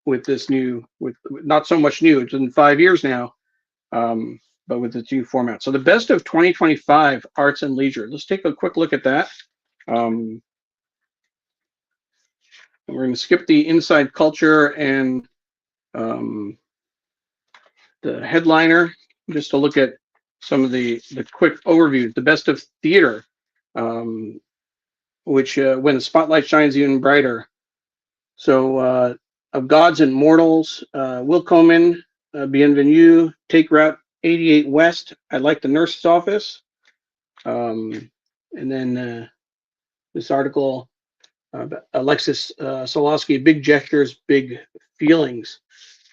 with this new, with not so much new. It's been 5 years now, but with its new format. So the best of 2025 arts and leisure. Let's take a quick look at that. We're going to skip the inside culture and the headliner, just to look at some of the quick overviews. The best of theater, which when the spotlight shines even brighter. So of Gods and Mortals, Will Coleman, Bienvenue, Take Route 88 West, I Like the Nurse's Office. And then this article, Alexis Solowski, Big Gestures, Big Feelings.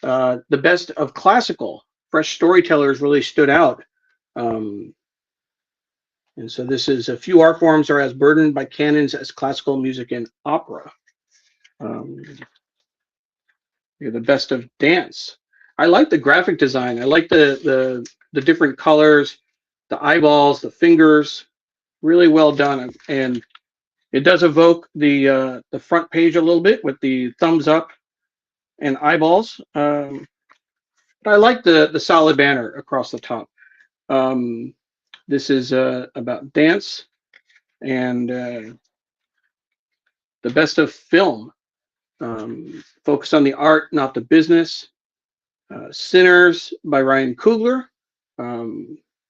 The best of classical, fresh storytellers really stood out. And so this is a few art forms are as burdened by canons as classical music and opera. The best of dance. I like the graphic design. I like the different colors, the eyeballs, the fingers, really well done. And it does evoke the front page a little bit with the thumbs up and eyeballs. But I like the solid banner across the top. This is about dance and the best of film. Focus on the art, not the business. Sinners by Ryan Coogler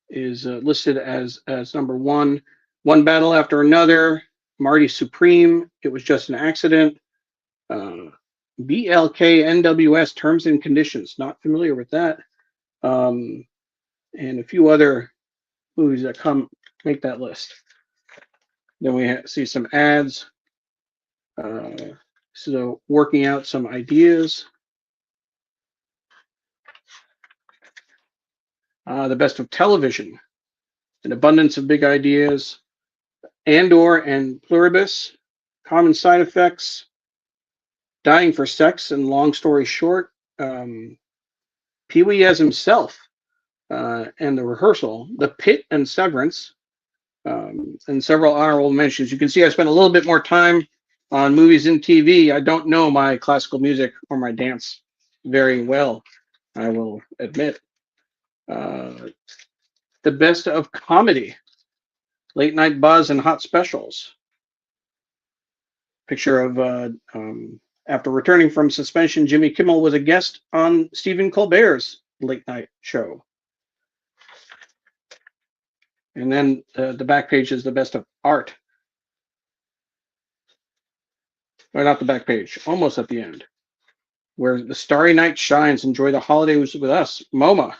is listed as number one. One Battle After Another, Marty Supreme, It Was Just an Accident. BLK NWS, Terms and Conditions, not familiar with that. And a few other movies that make that list. Then we see some ads. So working out some ideas. The best of television, An Abundance of Big Ideas, Andor and Pluribus, Common Side Effects, Dying for Sex and Long Story Short, Pee-wee as Himself and The Rehearsal, The Pit and Severance, and several honorable mentions. You can see I spent a little bit more time on movies and TV. I don't know my classical music or my dance very well. I will admit. The best of comedy, late night buzz and hot specials. Picture of after returning from suspension, Jimmy Kimmel was a guest on Stephen Colbert's late night show. And then the back page is the best of art. Or not the back page, almost at the end. Where the starry night shines, enjoy the holidays with us. MoMA,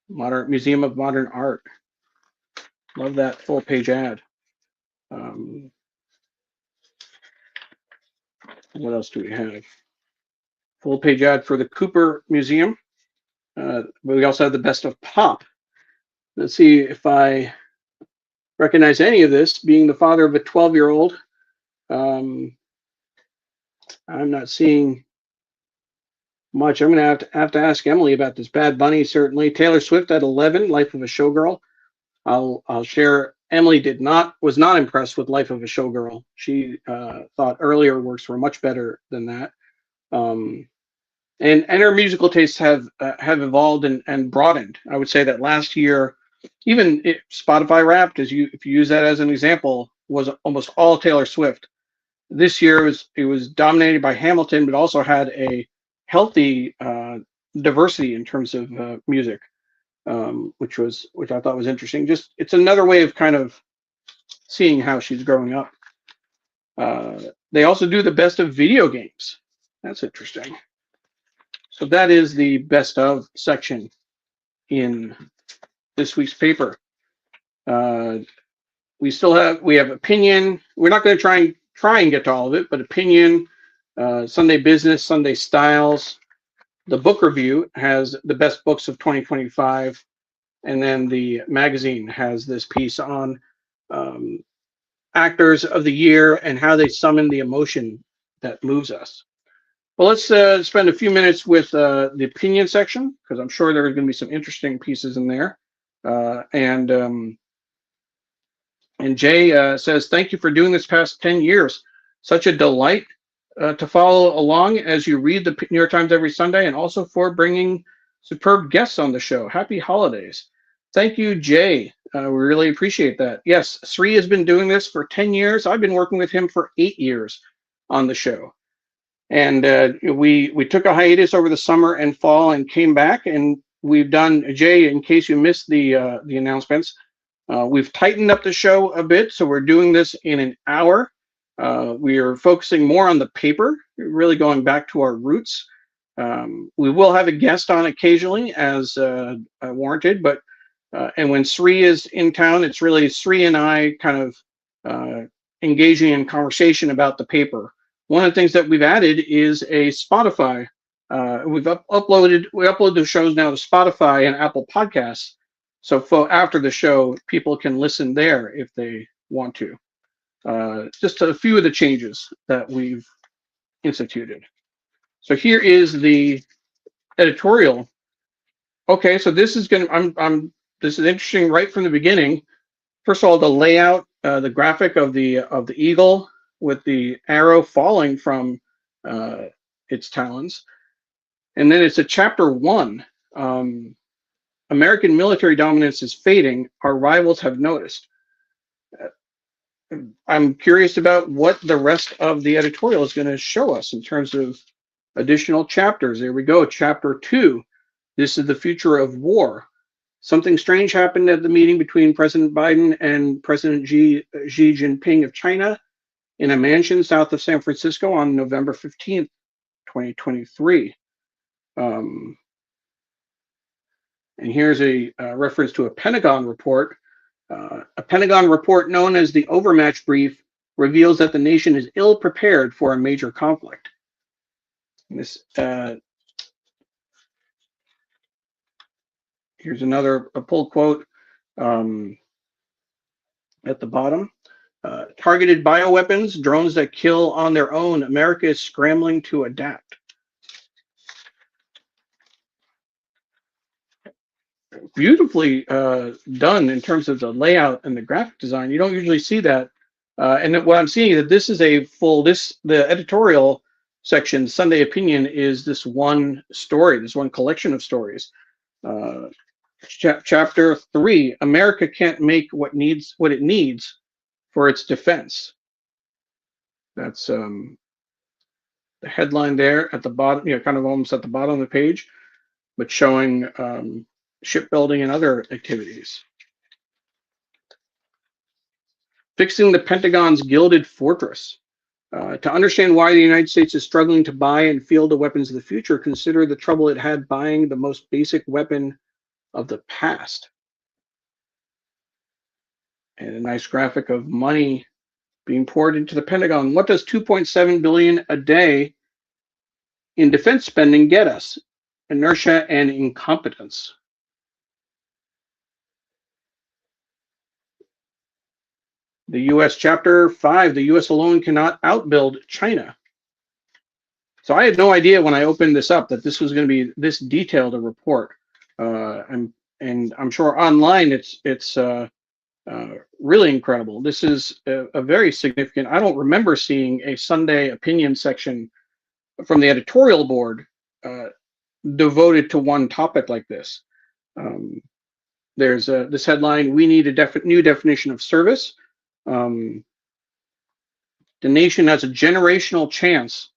Museum of Modern Art. Love that full page ad. What else do we have? Full page ad for the Cooper Museum. But we also have the best of pop. Let's see if I recognize any of this. Being the father of a 12-year-old, I'm not seeing much. I'm going to have to ask Emily about this. Bad Bunny, certainly. Taylor Swift at 11, Life of a Showgirl. I'll share. Emily was not impressed with Life of a Showgirl. She thought earlier works were much better than that. And her musical tastes have evolved and broadened. I would say that last year, even Spotify Wrapped, if you use that as an example, was almost all Taylor Swift. This year it was dominated by Hamilton, but also had a healthy diversity in terms of music, which I thought was interesting. Just it's another way of kind of seeing how she's growing up. They also do the best of video games. That's interesting. So that is the best of section in this week's paper. We have opinion. We're not going to try and get to all of it, but opinion, Sunday business, Sunday styles. The book review has the best books of 2025, and then the magazine has this piece on actors of the year and how they summon the emotion that moves us. Well, let's spend a few minutes with the opinion section, because I'm sure there are going to be some interesting pieces in there. And Jay says, thank you for doing this past 10 years. Such a delight to follow along as you read the New York Times every Sunday, and also for bringing superb guests on the show. Happy holidays. Thank you, Jay. We really appreciate that. Yes, Sree has been doing this for 10 years. I've been working with him for 8 years on the show. And we took a hiatus over the summer and fall and came back, and we've done, Jay, in case you missed the announcements, we've tightened up the show a bit, so we're doing this in an hour. We are focusing more on the paper, really going back to our roots. We will have a guest on occasionally as warranted, but and when Sree is in town, it's really Sree and I kind of engaging in conversation about the paper. One of the things that we've added is a Spotify. We upload the shows now to Spotify and Apple Podcasts. So after the show, people can listen there if they want to. Just a few of the changes that we've instituted. So here is the editorial. Okay, so this is this is interesting right from the beginning. First of all, the layout, the graphic of the eagle with the arrow falling from its talons. And then it's a chapter 1. American military dominance is fading. Our rivals have noticed. I'm curious about what the rest of the editorial is going to show us in terms of additional chapters. There we go, chapter 2. This is the future of war. Something strange happened at the meeting between President Biden and President Xi Jinping of China in a mansion south of San Francisco on November 15th, 2023. And here's a reference to a Pentagon report. A Pentagon report known as the Overmatch Brief reveals that the nation is ill prepared for a major conflict. And this, here's another pull quote at the bottom. Targeted bioweapons, drones that kill on their own. America is scrambling to adapt. Beautifully done in terms of the layout and the graphic design. You don't usually see that. And what I'm seeing is that this is the editorial section, Sunday Opinion, is this one story, this one collection of stories. Chapter 3, America can't make what it needs for its defense. That's the headline there at the bottom, kind of almost at the bottom of the page, but showing shipbuilding and other activities. Fixing the Pentagon's gilded fortress. To understand why the United States is struggling to buy and field the weapons of the future, consider the trouble it had buying the most basic weapon of the past. And a nice graphic of money being poured into the Pentagon. What does $2.7 billion a day in defense spending get us? Inertia and incompetence. The U.S. Chapter 5, the U.S. alone cannot outbuild China. So I had no idea when I opened this up that this was going to be this detailed a report. And I'm sure online it's really incredible. This is a very significant. I don't remember seeing a Sunday Opinion section from the editorial board devoted to one topic like this. There's this headline: "We need a new definition of service. The nation has a generational chance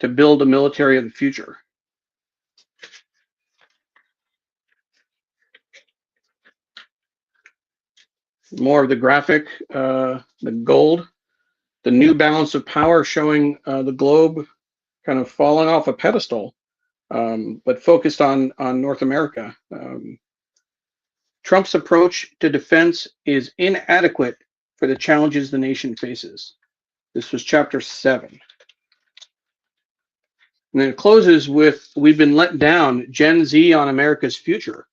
to build a military of the future." More of the graphic, the gold, the new balance of power, showing the globe kind of falling off a pedestal, but focused on North America. Trump's approach to defense is inadequate for the challenges the nation faces. This was chapter 7. And then it closes with, "We've been let down, Gen Z on America's future."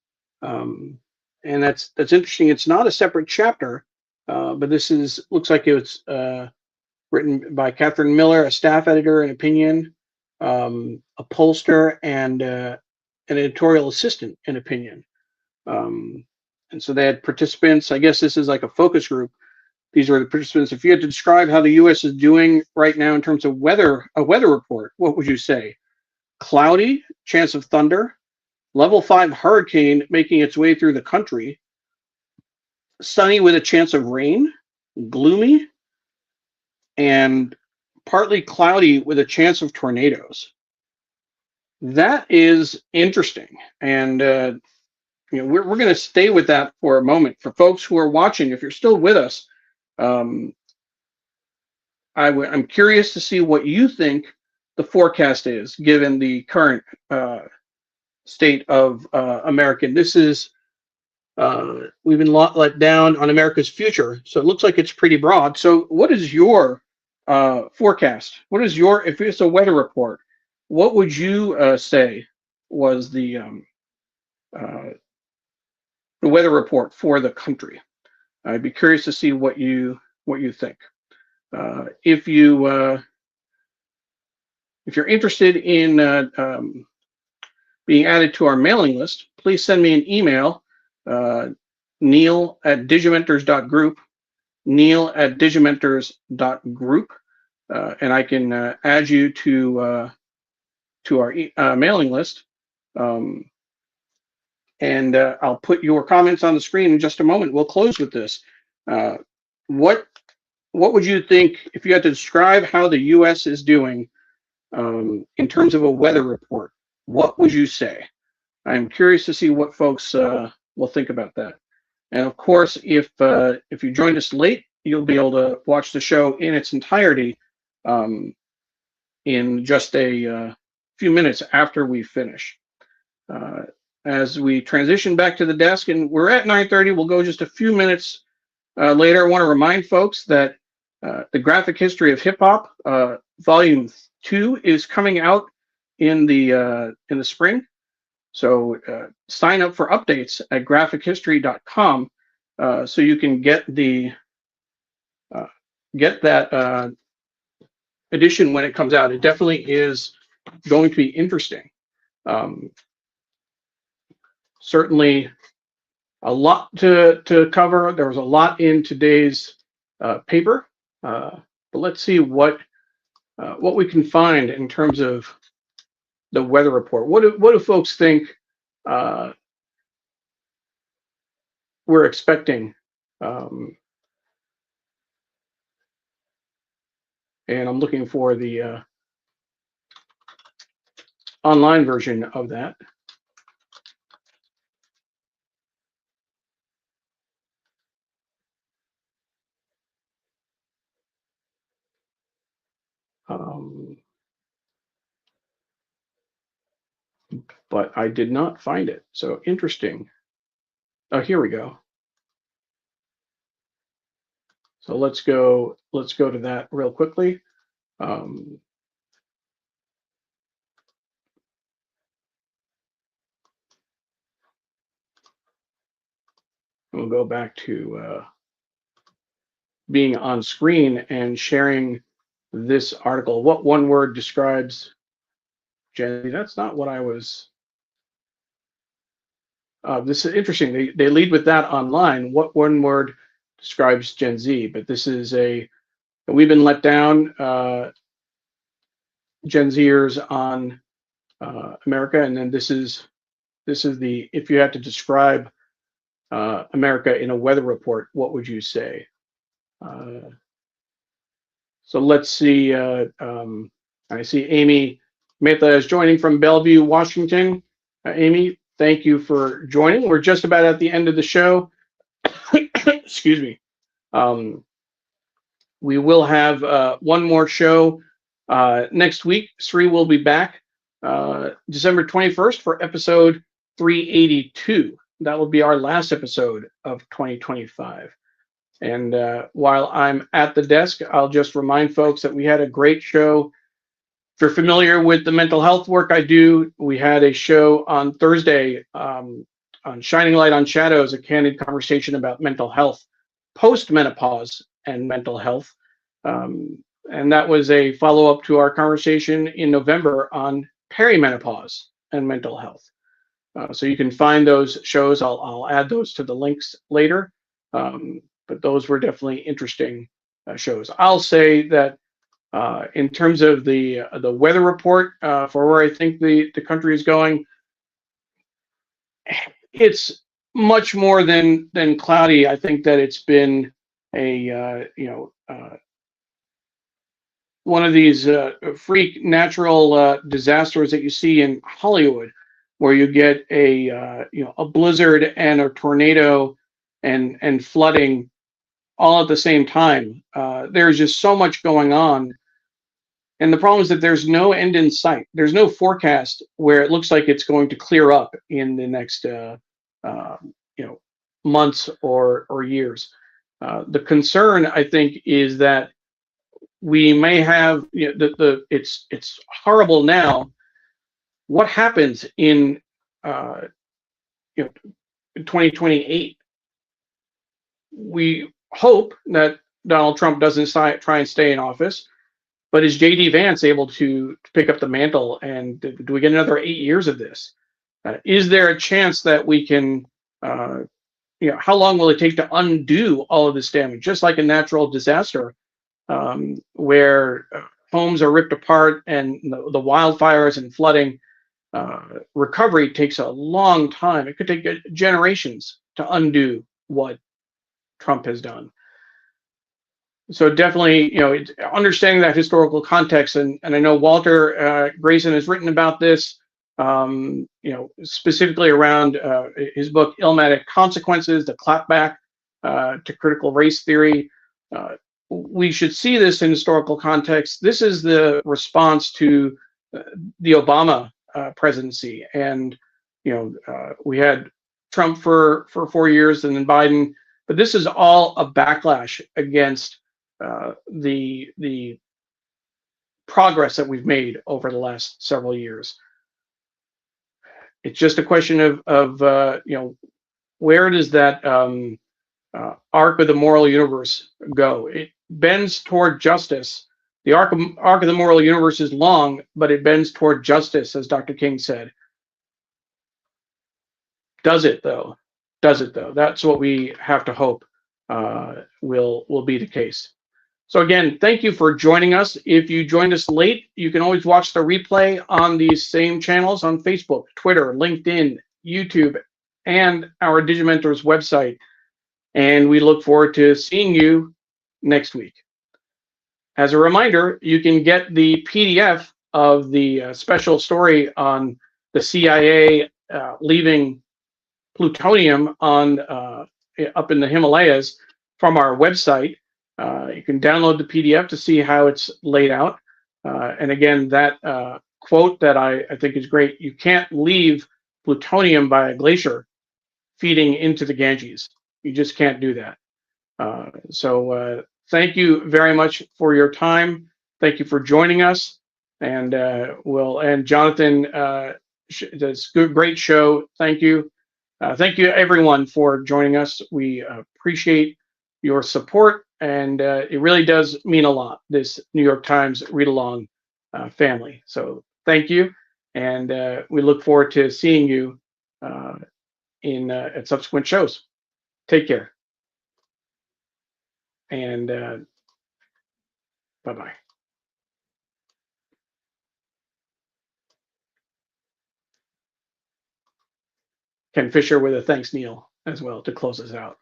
And that's interesting. It's not a separate chapter, but this looks like it was written by Catherine Miller, a staff editor in Opinion, a pollster, and an editorial assistant in Opinion. And so they had participants. I guess this is like a focus group. These are the participants. If you had to describe how the U.S. is doing right now in terms of weather, a weather report, what would you say? Cloudy, chance of thunder, level 5 hurricane making its way through the country, sunny with a chance of rain, gloomy, and partly cloudy with a chance of tornadoes. That is interesting. And we're going to stay with that for a moment. For folks who are watching, if you're still with us, I'm curious to see what you think the forecast is, given the current state of American. This is, we've been let down on America's future, so it looks like it's pretty broad. So what is your forecast? What is your, if it's a weather report, what would you say was the weather report for the country? I'd be curious to see what you think. If you're interested in being added to our mailing list, please send me an email, neil@digimentors.group, neil@digimentors.group, and I can add you to our mailing list. And I'll put your comments on the screen in just a moment. We'll close with this. What would you think if you had to describe how the U.S. is doing in terms of a weather report? What would you say? I'm curious to see what folks will think about that. And of course, if you joined us late, you'll be able to watch the show in its entirety in just a few minutes after we finish. As we transition back to the desk, and we're at 9:30, we'll go just a few minutes later. I want to remind folks that the Graphic History of Hip Hop, Volume 2, is coming out in the spring. So sign up for updates at graphichistory.com so you can get that edition when it comes out. It definitely is going to be interesting. Certainly a lot to cover. There was a lot in today's paper, but let's see what what we can find in terms of the weather report. What do folks think we're expecting? And I'm looking for the online version of that. But I did not find it. So interesting. Oh, here we go. So let's go to that real quickly. We'll go back to being on screen and sharing this article. What one word describes Gen Z? That's not what I was. This is interesting. They lead with that online. What one word describes Gen Z? But this is we've been let down, Gen Zers on America, and then this is the, if you had to describe America in a weather report, what would you say? So let's see. I see Amy Mehta is joining from Bellevue, Washington. Amy, thank you for joining. We're just about at the end of the show. Excuse me. We will have one more show next week. Sree will be back December 21st for episode 382. That will be our last episode of 2025. And while I'm at the desk, I'll just remind folks that we had a great show. If you're familiar with the mental health work I do, we had a show on Thursday on Shining Light on Shadows, a candid conversation about mental health, post-menopause and mental health. And that was a follow-up to our conversation in November on perimenopause and mental health. So you can find those shows. I'll add those to the links later. But those were definitely interesting shows. I'll say that in terms of the weather report for where I think the country is going, it's much more than cloudy. I think that it's been a one of these freak natural disasters that you see in Hollywood, where you get a blizzard and a tornado and flooding all at the same time. There's just so much going on. And the problem is that there's no end in sight. There's no forecast where it looks like it's going to clear up in the next months or years. The concern, I think, is that we may have it's horrible now. What happens in 2028? We hope that Donald Trump doesn't try and stay in office, but is J.D. Vance able to pick up the mantle, and do we get another 8 years of this? Is there a chance that we can, how long will it take to undo all of this damage? Just like a natural disaster, where homes are ripped apart and the wildfires and flooding, recovery takes a long time. It could take generations to undo what Trump has done. So definitely, understanding that historical context, and I know Walter Grayson has written about this, specifically around his book Illmatic Consequences, the clapback to critical race theory. We should see this in historical context. This is the response to the Obama presidency, and we had Trump for 4 years, and then Biden. But this is all a backlash against the progress that we've made over the last several years. It's just a question of where does that arc of the moral universe go? It bends toward justice. The arc of the moral universe is long, but it bends toward justice, as Dr. King said. Does it though? Does it though? That's what we have to hope will be the case. So again, thank you for joining us. If you joined us late, you can always watch the replay on these same channels on Facebook, Twitter, LinkedIn, YouTube, and our Digimentor's website. And we look forward to seeing you next week. As a reminder, you can get the PDF of the special story on the CIA leaving plutonium on up in the Himalayas from our website. You can download the PDF to see how it's laid out. And again, that quote that I think is great: you can't leave plutonium by a glacier feeding into the Ganges. You just can't do that. So thank you very much for your time. Thank you for joining us. And Jonathan, this great show. Thank you. Thank you everyone for joining us. We appreciate your support, and it really does mean a lot, this New York Times Read Along family. So thank you, and we look forward to seeing you at subsequent shows. Take care, and bye-bye. Ken Fisher with a thanks, Neil, as well, to close us out.